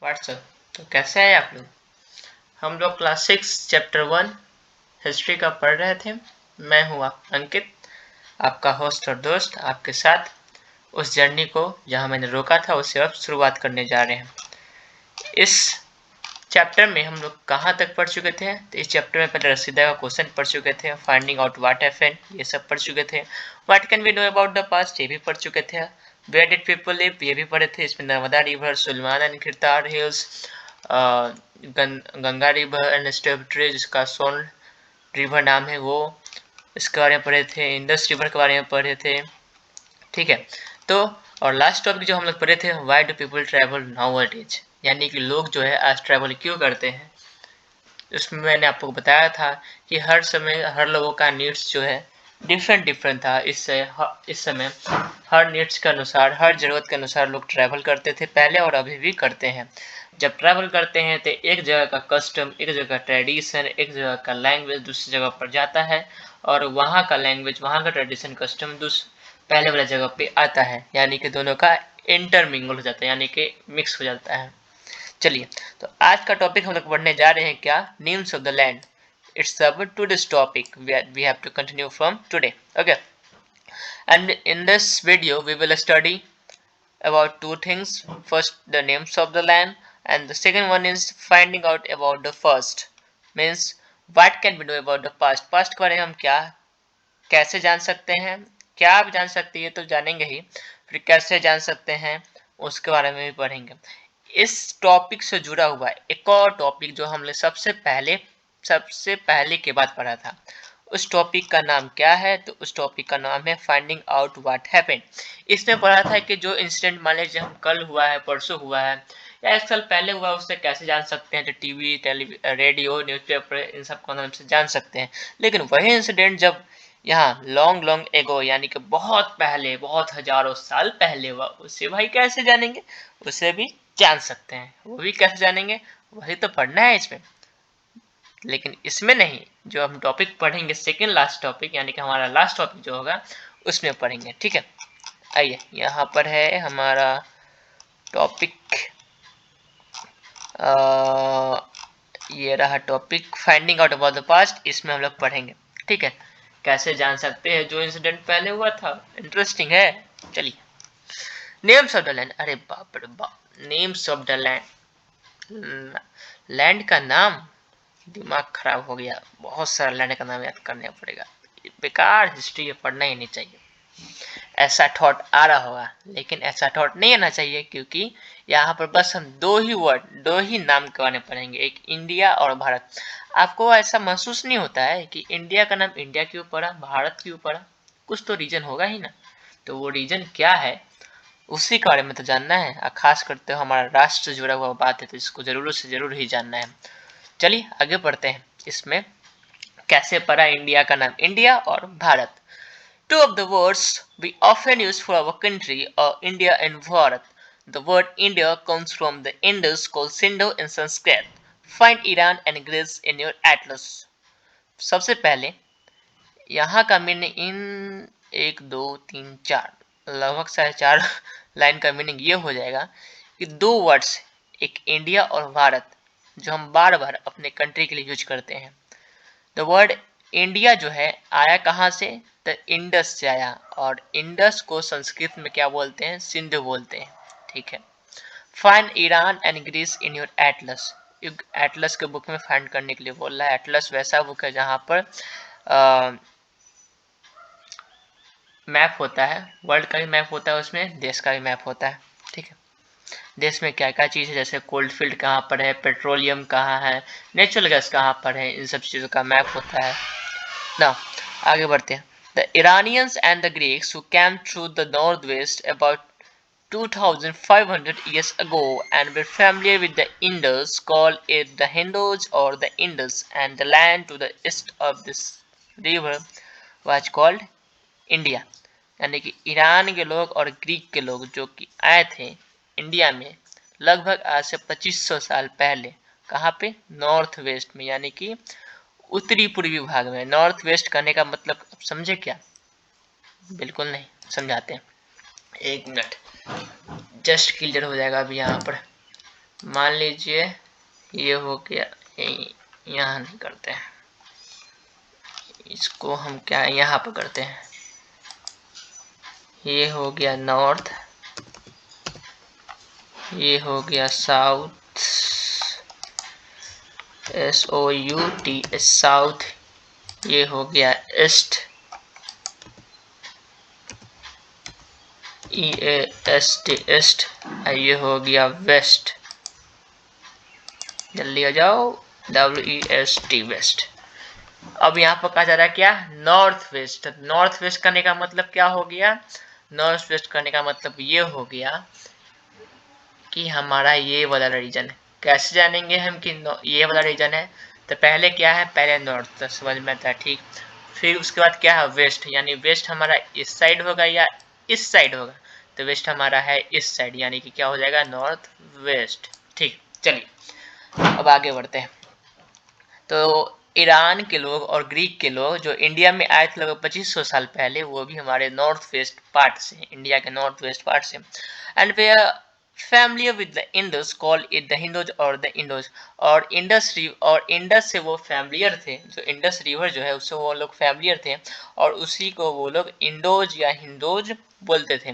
WhatsApp. तो कैसे हैं आप लोग? हम लोग क्लास 6 चैप्टर 1 हिस्ट्री का पढ़ रहे थे। मैं हूँ अंकित, आपका होस्ट और दोस्त, आपके साथ उस जर्नी को जहाँ मैंने रोका था उससे अब शुरुआत करने जा रहे हैं। इस चैप्टर में हम लोग कहाँ तक पढ़ चुके थे? तो इस चैप्टर में पहले रसीदा का क्वेश्चन पढ़ चुके थे, फाइंडिंग आउट व्हाट हैपेंड ये सब पढ़ चुके थे, what can we know about the past ये भी पढ़ चुके थे, वेयर डिड पीपल लिव ये भी पढ़े थे। इसमें Narmada river, Sulaiman and Kirthar hills, Ganga river and tributary जिसका सोन रिवर नाम है वो, इसके बारे में पढ़े थे। इंडस रिवर के बारे में पढ़े थे, ठीक है। तो और लास्ट टॉपिक जो हम लोग पढ़े थे, why do people travel nowadays, यानी कि लोग जो है आज ट्रैवल क्यों करते हैं। उसमें मैंने आपको बताया था कि हर समय हर लोगों का नीड्स जो है डिफरेंट था। इस समय हर नीड्स के अनुसार, हर ज़रूरत के अनुसार लोग ट्रैवल करते थे पहले और अभी भी करते हैं। जब ट्रैवल करते हैं तो एक जगह का कस्टम, एक जगह का ट्रेडिशन, एक जगह का लैंग्वेज दूसरी जगह पर जाता है और वहाँ का लैंग्वेज, वहाँ का ट्रेडिशन, कस्टम पहले वाला जगह पे आता है, यानी कि दोनों का इंटरमिंगल हो जाता है, यानी कि मिक्स हो जाता है। चलिए, तो आज का टॉपिक हम लोग पढ़ने जा रहे हैं क्या? Names of the land. It's our today's topic, we have to continue from today, okay. And in this video, we will study about two things. First, the names of the land, and the second one is finding out about the first. Means what can we know about the past? Past के बारे में हम क्या कैसे जान सकते हैं? क्या आप जान सकते हैं तो जानेंगे ही, फिर कैसे जान सकते हैं उसके बारे में भी पढ़ेंगे। इस टॉपिक से जुड़ा हुआ एक और टॉपिक जो हमने सबसे पहले के बाद पढ़ा था, उस टॉपिक का नाम क्या है? तो उस टॉपिक का नाम है फाइंडिंग आउट व्हाट हैपेंड। इसमें पढ़ा था कि जो इंसिडेंट मान लीजिए कल हुआ है, परसों हुआ है या एक साल पहले हुआ, उससे कैसे जान सकते हैं? तो टीवी, रेडियो, न्यूज़पेपर इन सब को नाम से जान सकते हैं। लेकिन वही इंसिडेंट जब यहाँ लॉन्ग एगो, यानी कि बहुत पहले, बहुत हजारों साल पहले हुआ, उसे भाई कैसे जानेंगे? उसे भी जान सकते हैं, वो भी कैसे जानेंगे? वही तो पढ़ना है इसमें। लेकिन इसमें नहीं, जो हम टॉपिक पढ़ेंगे सेकेंड लास्ट टॉपिक, यानी कि हमारा लास्ट टॉपिक जो होगा उसमें पढ़ेंगे, ठीक है। आइए, यहाँ पर है हमारा टॉपिक, ये रहा topic finding out about the past. इसमें हम लोग पढ़ेंगे, ठीक है, कैसे जान सकते हैं जो इंसिडेंट पहले हुआ था। इंटरेस्टिंग है। चलिए, नेम्स ऑफ द लैंड। अरे बाप रे बाप, names of the land, land का नाम, दिमाग खराब हो गया। बहुत सारा लैंड का नाम याद करना पड़ेगा। बेकार हिस्ट्री पढ़ना ही नहीं चाहिए। ऐसा थॉट आ रहा होगा, लेकिन ऐसा थॉट नहीं आना चाहिए, क्योंकि यहाँ पर बस हम दो ही नाम के बारे में पढ़ेंगे, एक इंडिया और भारत। आपको ऐसा महसूस नहीं होता है कि इंडिया का नाम इंडिया क्यों पड़ा, भारत क्यों पड़ा? कुछ तो रीजन होगा ही ना। तो वो रीजन क्या है, उसी के बारे में तो जानना है। और खास करते हुए हमारा राष्ट्र जुड़ा हुआ बात है, तो इसको जरूर से जरूर ही जानना है। चलिए आगे बढ़ते हैं। इसमें कैसे पड़ा इंडिया का नाम, इंडिया और Bharat. Two of the words we often use for our country are India and Bharat. The word India comes from the Indus called Sindhu in Sanskrit. Find Iran and Greece in your atlas. सबसे पहले यहाँ का meaning in 1 2 3 4 लगभग 4.5 line का meaning ये हो जाएगा कि दो वर्ड्स, एक इंडिया और भारत, जो हम बार बार अपने कंट्री के लिए यूज करते हैं। द वर्ड इंडिया जो है आया कहाँ से? तो इंडस से आया, और इंडस को संस्कृत में क्या बोलते हैं? सिंधु बोलते हैं, ठीक है। Find Iran and Greece in your atlas. Atlas के बुक में फाइंड करने के लिए बोल रहा है। एटलस वैसा बुक है जहाँ पर मैप होता है, वर्ल्ड का भी मैप होता है, उसमें देश का भी मैप होता है, ठीक है। देश में क्या क्या चीज़ है, जैसे कोल्ड फील्ड कहाँ पर है, पेट्रोलियम कहाँ है, नेचुरल गैस कहाँ पर है, इन सब चीज़ों का मैप होता है ना। आगे बढ़ते हैं। The Iranians and the Greeks who came through the northwest about 2500 years ago and were familiar with the Indus called it the Hindus or the Indus, and the land to the east of this river was called India. यानी कि Iran के लोग और Greek के लोग जो कि आए थे इंडिया में लगभग आज से 2500 साल पहले, कहाँ पे? नॉर्थ वेस्ट में, यानी कि उत्तरी पूर्वी भाग में। नॉर्थ वेस्ट करने का मतलब अब समझे क्या? बिल्कुल नहीं, समझाते हैं। 1 मिनट, जस्ट क्लियर हो जाएगा अभी यहाँ पर। मान लीजिए ये हो गया, यहाँ नहीं करते हैं, इसको हम क्या यहाँ पर करते हैं, ये हो गया नॉर्थ, ये हो गया साउथ, SOUT साउथ, ये हो गया ईस्ट, EAST ईस्ट, ये हो गया वेस्ट, जल्दी आ जाओ, WEST वेस्ट। अब यहाँ पर कहा जा रहा है क्या, नॉर्थ वेस्ट। नॉर्थ वेस्ट करने का मतलब क्या हो गया, नॉर्थ वेस्ट करने का मतलब ये हो गया कि हमारा ये वाला रीजन है। कैसे जानेंगे हम कि ये वाला रीजन है, तो पहले क्या है, पहले नॉर्थ, तो समझ में आता है, ठीक। फिर उसके बाद क्या है, वेस्ट, यानी वेस्ट हमारा इस साइड होगा या इस साइड होगा, तो वेस्ट हमारा है इस साइड, यानी कि क्या हो जाएगा, नॉर्थ वेस्ट। ठीक, चलिए अब आगे बढ़ते हैं। तो ईरान के लोग और ग्रीक के लोग जो इंडिया में आए थे लगभग 2500 साल पहले, वो भी हमारे नॉर्थ वेस्ट पार्ट से, इंडिया के नॉर्थ वेस्ट पार्ट से, and way familiar with the Indus, call it the Hindus और the Indus, और इंडस से वो फैमिलियर थे, जो इंडस रिवर जो है उससे वो लोग फैमिलियर थे, और उसी को वो लोग इंडोज या हिंदोज बोलते थे।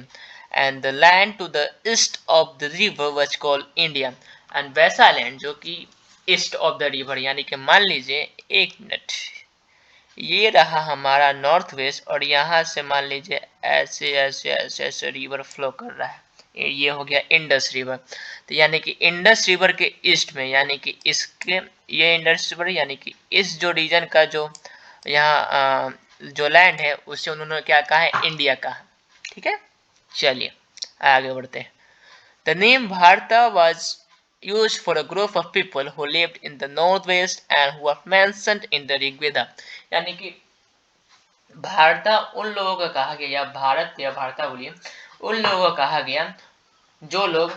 And the land to the east of the river was called India, and वैसा लैंड जो कि ईस्ट ऑफ द रिवर, यानी कि मान लीजिए, एक मिनट, ये रहा हमारा नॉर्थ वेस्ट, और यहाँ से मान लीजिए ऐसे ऐसे ऐसे ऐसे रिवर फ्लो कर रहा है, ये हो गया इंडस रिवर। तो यानी कि इंडस रिवर के ईस्ट में, यानी कि इसके, ये इंडस रिवर यानी कि इस जो रीजन का जो यहाँ जो लैंड है उसे उन्होंने क्या कहा है, इंडिया कहा। ठीक है, चलिए आगे बढ़ते हैं। द नेम भारता was used for a group of people who lived in the northwest and who are mentioned in the Rig Veda, यानी कि भारता उन लोगों का कहा गया, या भारत या भारता बोलिए, उन लोगों का कहा गया जो लोग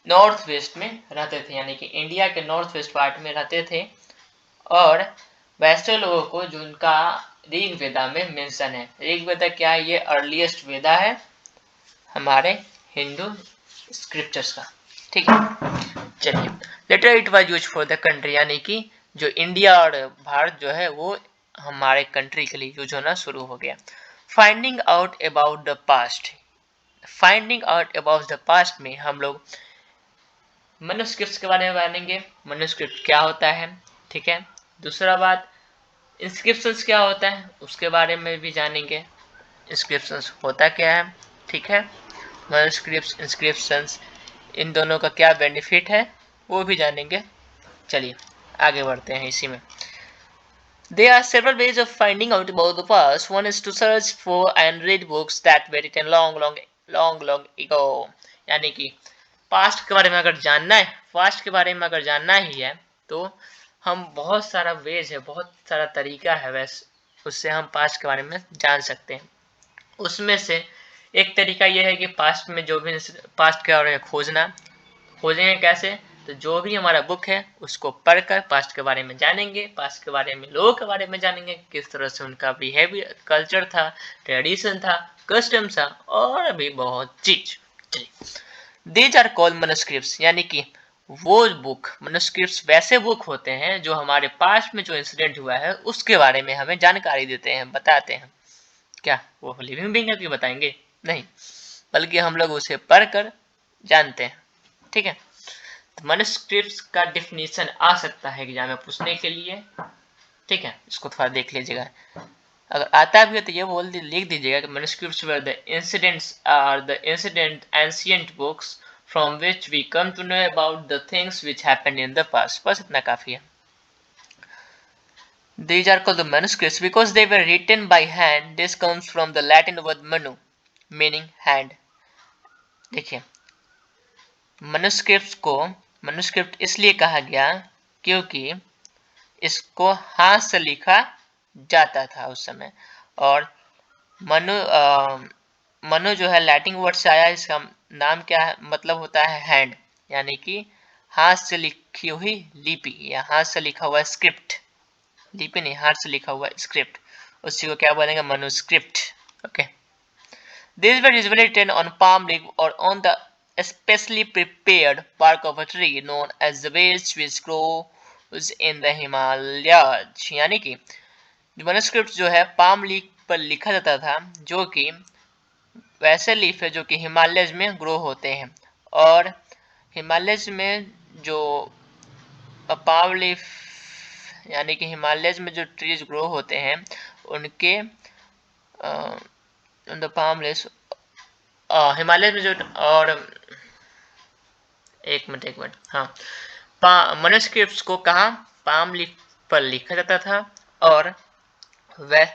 नॉर्थ वेस्ट में रहते थे, यानी कि इंडिया के नॉर्थ वेस्ट पार्ट में रहते थे, और वैसे लोगों को जिनका ऋग वेदा में मेंशन है। ऋग वेदा क्या है, ये अर्लीस्ट वेदा है हमारे हिंदू स्क्रिप्चर्स का। ठीक है, चलिए, later it was used for the country, यानी कि जो इंडिया और भारत जो है वो हमारे कंट्री के लिए यूज होना शुरू हो गया। Finding out about the past, finding out about the past में हम लोग मैन्युस्क्रिप्ट्स के बारे में जानेंगे, मैन्युस्क्रिप्ट क्या होता है, ठीक है। दूसरा बात, इंस्क्रिप्शंस क्या होता है उसके बारे में भी जानेंगे, इंस्क्रिप्शंस होता क्या है, ठीक है। मैन्युस्क्रिप्ट्स, इंस्क्रिप्शंस, इन दोनों का क्या बेनिफिट है वो भी जानेंगे। चलिए आगे बढ़ते हैं इसी में। There are several ways of finding out about the past. One is to search for and read books that were written long ago. यानी कि पास्ट के बारे में अगर जानना है, पास्ट के बारे में अगर जानना ही है, तो हम बहुत सारा वेज है, बहुत सारा तरीका है वैसे, उससे हम पास्ट के बारे में जान सकते हैं। उसमें से एक तरीका यह है कि पास्ट में जो भी पास्ट के बारे में खोजेंगे कैसे, तो जो भी हमारा बुक है उसको पढ़कर पास्ट के बारे में जानेंगे, पास्ट के बारे में, लोगों के बारे में जानेंगे, किस तरह से उनका बिहेवियर, कल्चर था, ट्रेडिशन था, कस्टम था, और भी बहुत चीज। दीज आर कॉल्ड मैन्युस्क्रिप्ट्स, यानी कि वो बुक, मैन्युस्क्रिप्ट्स वैसे बुक होते हैं जो हमारे पास्ट में जो इंसिडेंट हुआ है उसके बारे में हमें जानकारी देते हैं, बताते हैं। क्या वो लिविंग बीइंग है कि बताएंगे, नहीं, बल्कि हम लोग उसे पढ़कर जानते हैं। ठीक है, तो मैन्युस्क्रिप्ट्स का डिफिनीशन आ सकता है एग्जाम में पूछने के लिए। ठीक है, इसको थोड़ा देख लीजिएगा, अगर आता भी है तो ये लिख दीजिएगा कि manuscripts were the incidents are the incident ancient books from which we come to know about the things which happened in the past. बस इतना काफी है। These are called the manuscripts because they were written by hand. This comes from the Latin word manu, meaning hand. देखिए, manuscript इसलिए कहा गया क्योंकि इसको हाथ से लिखा जाता था उस समय, और मनु मनु जो है लैटिन वर्ड से आया, इसका नाम क्या है, मतलब होता है हैंड, यानी कि हाथ से लिखी हुई लिपि या हाथ से लिखा हुआ स्क्रिप्ट, लिपि नहीं, हाथ से लिखा हुआ स्क्रिप्ट, उसी को क्या बोलेंगे, manuscript. Okay, this were usually written on palm leaf or on the specially prepared bark of a tree known as the beech which grows in the Himalayas। यानी कि मैन्युस्क्रिप्ट जो है पाम लीफ पर लिखा जाता था, जो कि वैसे लीफ है जो कि हिमालयज में ग्रो होते हैं। और हिमालयज में जो पाम लीफ यानी कि हिमालयज में जो ट्रीज ग्रो होते हैं उनके पाम लीफ हिमालय में जो और एक मिनट हाँ, मैन्युस्क्रिप्ट्स को कहाँ पाम लीफ पर लिखा जाता था और वह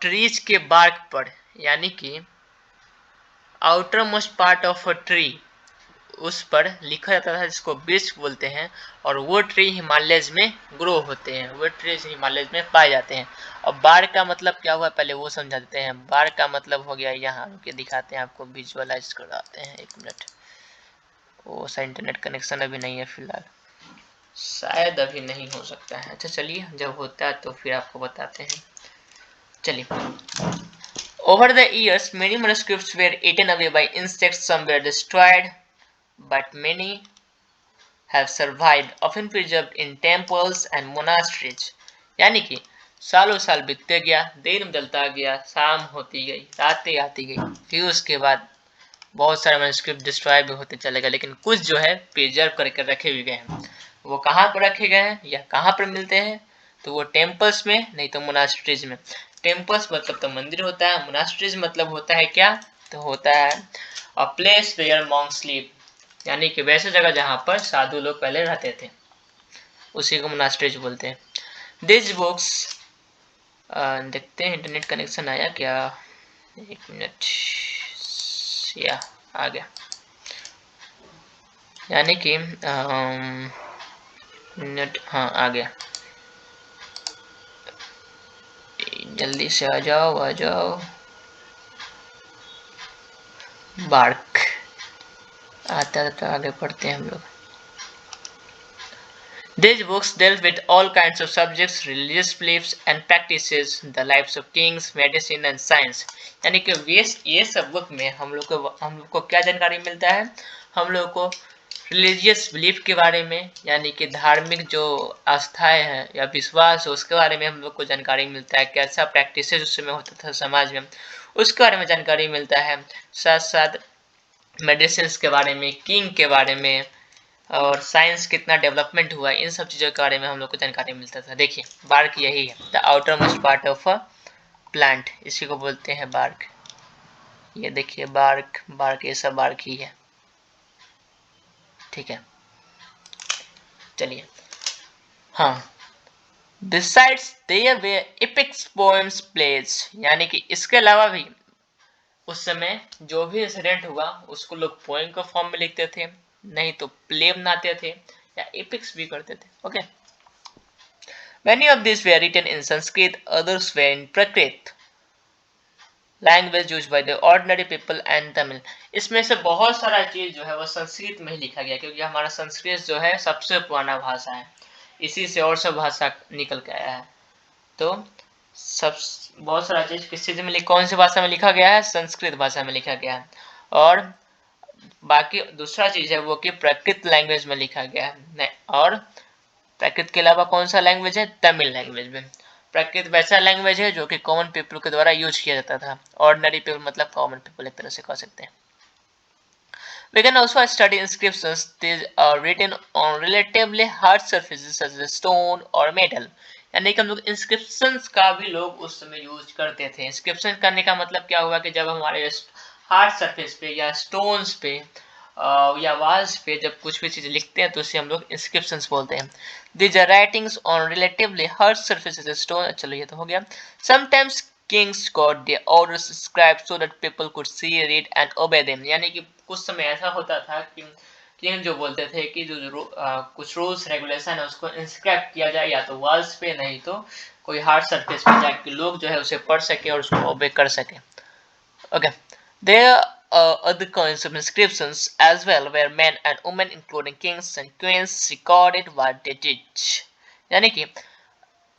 ट्रीज के बार्क पर यानी कि outer most part of a tree उस पर लिखा जाता था, जिसको बीच बोलते हैं। और वो ट्री हिमालयज में ग्रो होते हैं, वो ट्रीज हिमालयज में पाए जाते हैं। और बार का मतलब क्या हुआ पहले वो समझा देते हैं। बार का मतलब हो गया, यहाँ रुके दिखाते हैं आपको, विजुअलाइज कराते हैं, एक मिनट। वो सा इंटरनेट कनेक्शन अभी नहीं है फिलहाल, शायद अभी नहीं हो सकता है। अच्छा चलिए, जब होता है तो फिर आपको बताते हैं। चलिए, over the years many manuscripts were eaten away by insects, some were destroyed, but many have survived, often preserved in temples and monasteries। यानी कि सालों साल बीतते गया, दिन बदलता गया, शाम होती गई, रातें आती गई, फिर उसके बाद बहुत सारे मैन्युस्क्रिप्ट डिस्ट्रॉय भी होते चले गए, लेकिन कुछ जो है प्रिजर्व करके रखे हुए गए हैं। वो कहाँ पर रखे गए हैं या कहाँ पर मिलते हैं? तो वो टेम्पल्स में, नहीं तो मोनास्ट्रीज में। टेम्पल्स मतलब तो मंदिर होता है, मोनास्ट्रीज मतलब होता है क्या? तो होता है a place where monks sleep, यानी कि वैसे जगह जहाँ पर साधु लोग पहले रहते थे, उसी को मोनास्ट्रीज बोलते हैं। दिस बुक्स, देखते हैं इंटरनेट कनेक्शन आया क्या, एक मिनट, या आ गया। यानी कि मिनट, हाँ आ गया, जल्दी से आ जाओ। बार्क आता तो आगे पढ़ते हैं हम लोग। These books dealt with all kinds of subjects, religious beliefs and practices, the lives of kings, medicine and science। यानी कि ये सब बुक में हम लोग को क्या जानकारी मिलता है? हम लोग को रिलीजियस बिलीफ के बारे में, यानी कि धार्मिक जो आस्थाएं हैं या विश्वास है उसके बारे में हम लोग को जानकारी मिलता है। कैसा प्रैक्टिसेस उस समय होता था समाज में, उसके बारे में जानकारी मिलता है। साथ साथ मेडिसिन के बारे में, किंग के बारे में, और साइंस कितना डेवलपमेंट हुआ, इन सब चीज़ों के बारे में हम लोग को जानकारी मिलता था। देखिए बार्क यही है, the outer most part of a plant, इसी को बोलते हैं बार्क। ये देखिए बार्क ये सब बार्क ही है, ठीक है। चलिए, हाँ, Besides there were epics, poems, plays, यानी कि इसके अलावा भी उस समय जो भी इंसिडेंट हुआ उसको लोग पोएम के फॉर्म में लिखते थे, नहीं तो प्ले बनाते थे या एपिक्स भी करते थे। Okay, many of these were written in Sanskrit, others were in Prakrit, language use by the ordinary people and Tamil. इसमें से बहुत सारा चीज जो है वो संस्कृत में ही लिखा गया, क्योंकि हमारा संस्कृत जो है सबसे पुराना भाषा है, इसी से और सब भाषा निकल के आया है। तो सब बहुत सारा चीज किस चीज में कौन सी भाषा में लिखा गया है? संस्कृत भाषा में लिखा गया है। और बाकी दूसरा चीज है वो कि प्राकृत लैंग्वेज में लिखा गया है। और प्राकृत के अलावा कौन सा लैंग्वेज है? तमिल लैंग्वेज में। प्राकृत वैसा लैंग्वेज है जो कि कॉमन पीपल के द्वारा यूज किया जाता था। ऑर्डिनरी पीपल मतलब कॉमन पीपल एक तरह से कह सकते हैं। We can also study inscriptions. These are written on relatively hard surfaces such as stone or metal। यानी कि हम लोग इंस्क्रिप्शंस का भी लोग उस समय यूज करते थे। इंस्क्रिप्शन करने का मतलब क्या हुआ कि जब हमारे हार्ड सरफेस पे या स्टोन्स पे या वाल्स पे जब कुछ भी चीज लिखते हैं तो उसे हम लोग इंस्क्रिप्शंस बोलते हैं। These are writings on relatively hard surfaces as stone। चलो ये तो हो गया। Sometimes kings got their orders inscribed so that people could see, read and obey them। यानी कि कुछ समय ऐसा होता था कि किंग जो बोलते थे कि जो कुछ रूल्स रेगुलेशन है उसको इंस्क्राइब किया जाए, या तो वॉल्स पे नहीं तो कोई हार्ड सरफेस पे जाके लोग जो है उसे पढ़ सके और उसको ओबे कर सके। Okay, there are other kinds of inscriptions as well where men and women including kings and queens recorded what they did। यानी कि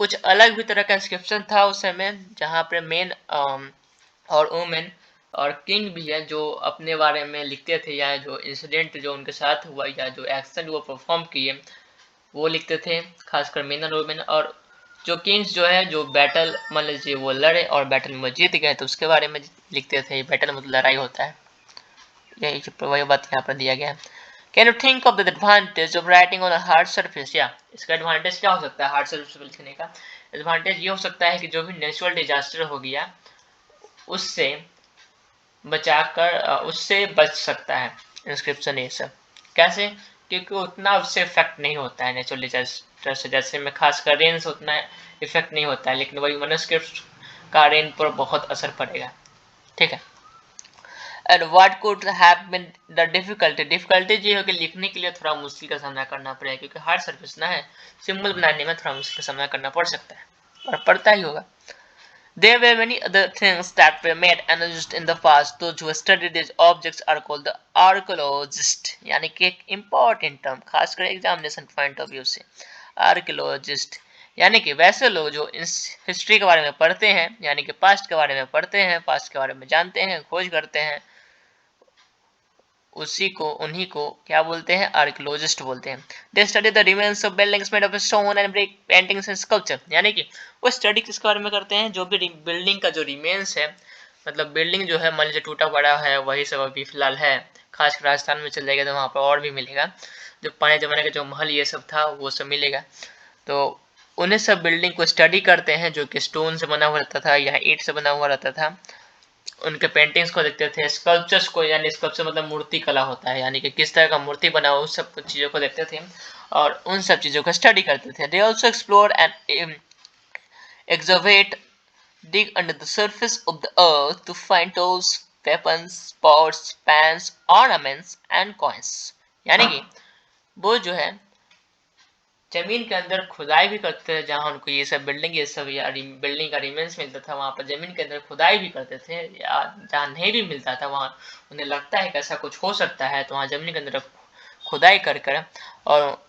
कुछ अलग भी तरह का इंस्क्रिप्शन था उस समय जहाँ पे मेन और वुमेन और किंग भी है जो अपने बारे में लिखते थे, या जो इंसिडेंट जो उनके साथ हुआ या जो एक्शन वो परफॉर्म किए वो लिखते थे, खासकर मेन और वुमेन। और जो किंग्स जो है जो बैटल मान लीजिए वो लड़े और बैटल में जीत गए तो उसके बारे में लिखते थे। बैटल मतलब लड़ाई होता है, यही वही बात यहाँ पर दिया गया है। Can you think of the advantage of writing on a hard surface? या इसका एडवांटेज क्या हो सकता है हार्ड सरफेस पर लिखने का? एडवांटेज ये हो सकता है कि जो भी नेचुरल डिजास्टर हो गया उससे बचाकर उससे बच सकता है इंस्क्रिप्शन ये सब। कैसे? क्योंकि उतना उससे इफेक्ट नहीं होता है नेचुरल डिजास्टर से, जैसे में खासकर रेन से उतना इफेक्ट नहीं होता है, लेकिन वही मैन्युस्क्रिप्ट का रेन पर बहुत असर पड़ेगा। ठीक है। And what could have been the difficulty? Difficulty ये है कि लिखने के लिए थोड़ा मुश्किल का सामना करना पड़ेगा, क्योंकि हार्ड सर्फेस ना है, सिंबल बनाने में थोड़ा मुश्किल का सामना करना पड़ सकता है और पड़ता ही होगा। There were many other things that were made and used in the past. Those who study these objects are called the archaeologist. यानी कि एक important term, खासकर एग्जामिनेशन पॉइंट ऑफ व्यू से, archaeologist यानी कि वैसे लोग जो हिस्ट्री के बारे में पढ़ते हैं, यानी कि पास्ट के बारे में पढ़ते हैं, पास्ट के बारे में जानते हैं, खोज करते हैं, उन्हीं को क्या बोलते हैं? आर्कियोलॉजिस्ट बोलते हैं। They study the remains of buildings made of stone and brick, paintings and sculpture. यानी कि वो स्टडी किसके बारे में करते हैं? जो भी बिल्डिंग का जो रिमेन्स है, मतलब बिल्डिंग जो है मान लीजिए टूटा पड़ा है, वही सब अभी फिलहाल है। खासकर राजस्थान में चल जाएगा तो वहाँ पर और भी मिलेगा, जो पुराने जमाने का जो महल ये सब था वो सब मिलेगा। तो उन्हें सब बिल्डिंग को स्टडी करते हैं, जो कि स्टोन से बना हुआ रहता था या ईंट से बना हुआ रहता था। उनके पेंटिंग्स को देखते थे, स्कल्पचर्स को, यानी स्कल्पचर मतलब मूर्ति कला होता है, यानी कि किस तरह का मूर्ति बना हो, उस सब कुछ चीज़ों को देखते थे और उन सब चीज़ों को स्टडी करते थे। They also explore and excavate, dig under the surface of the earth to find tools, weapons, pots, pans, ornaments and coins। यानी कि वो जो है जमीन के अंदर खुदाई भी करते थे, जहाँ उनको ये सब बिल्डिंग ये सब या बिल्डिंग का रिमेन्स मिलता था, वहाँ पर जमीन के अंदर खुदाई भी करते थे, या जहाँ नहीं भी मिलता था वहाँ उन्हें लगता है कि ऐसा कुछ हो सकता है तो वहाँ जमीन के अंदर खुदाई कर और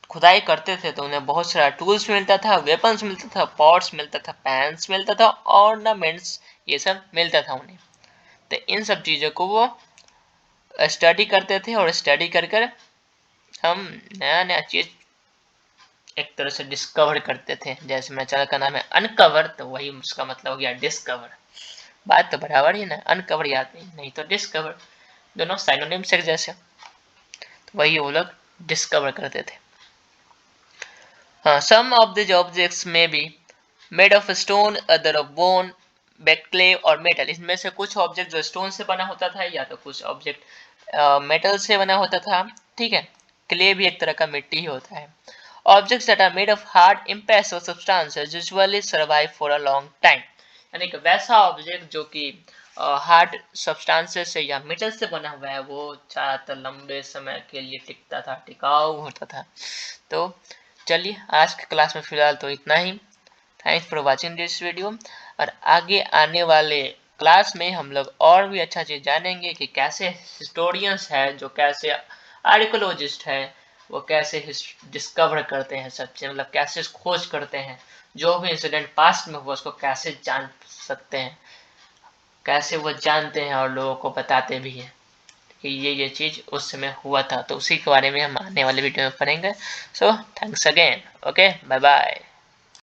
खुदाई करते थे तो उन्हें बहुत सारा टूल्स मिलता था, वेपन्स मिलता था, पॉट्स मिलता था, पैंस मिलता था, ऑर्नामेंट्स ये सब मिलता था उन्हें। तो इन सब चीज़ों को वो स्टडी करते थे और स्टडी कर हम नया नया चीज़ एक तरह से डिस्कवर करते थे। जैसे मेरा चैनल का नाम है अनकवर, तो वही उसका मतलब हो गया डिस्कवर। बात तो बराबर ही ना, अनकवर याद नहीं तो डिस्कवर, दोनों साइनोनिम्स एक जैसे, तो वही वो लोग डिस्कवर करते थे। सम ऑफ दिस ऑब्जेक्ट्स में be made of stone, other of bone, clay और मेटल। इसमें से कुछ ऑब्जेक्ट जो स्टोन से बना होता था या तो कुछ ऑब्जेक्ट मेटल से बना होता था। ठीक है, क्ले भी एक तरह का मिट्टी ही होता है। Objects that are made of hard, impassive substances usually survive for a long time। यानी कि वैसा ऑब्जेक्ट जो कि हार्ड सब्सटेंसेस से या मेटल से बना हुआ है वो ज़्यादातर लंबे समय के लिए टिकता था, टिकाऊ होता था। तो चलिए आज की क्लास में फिलहाल तो इतना ही। Thanks for watching this video. और आगे आने वाले क्लास में हम लोग और भी अच्छा चीज़ जानेंगे कि कैसे हिस्टोरियंस है, जो कैसे आर्कियोलॉजिस्ट है, वो कैसे डिस्कवर करते हैं सब चीज़, मतलब कैसे खोज करते हैं, जो भी इंसिडेंट पास्ट में हुआ उसको कैसे जान सकते हैं, कैसे वो जानते हैं और लोगों को बताते भी हैं कि ये चीज़ उस समय हुआ था। तो उसी के बारे में हम आने वाले वीडियो में पढ़ेंगे। So thanks again, okay, bye bye.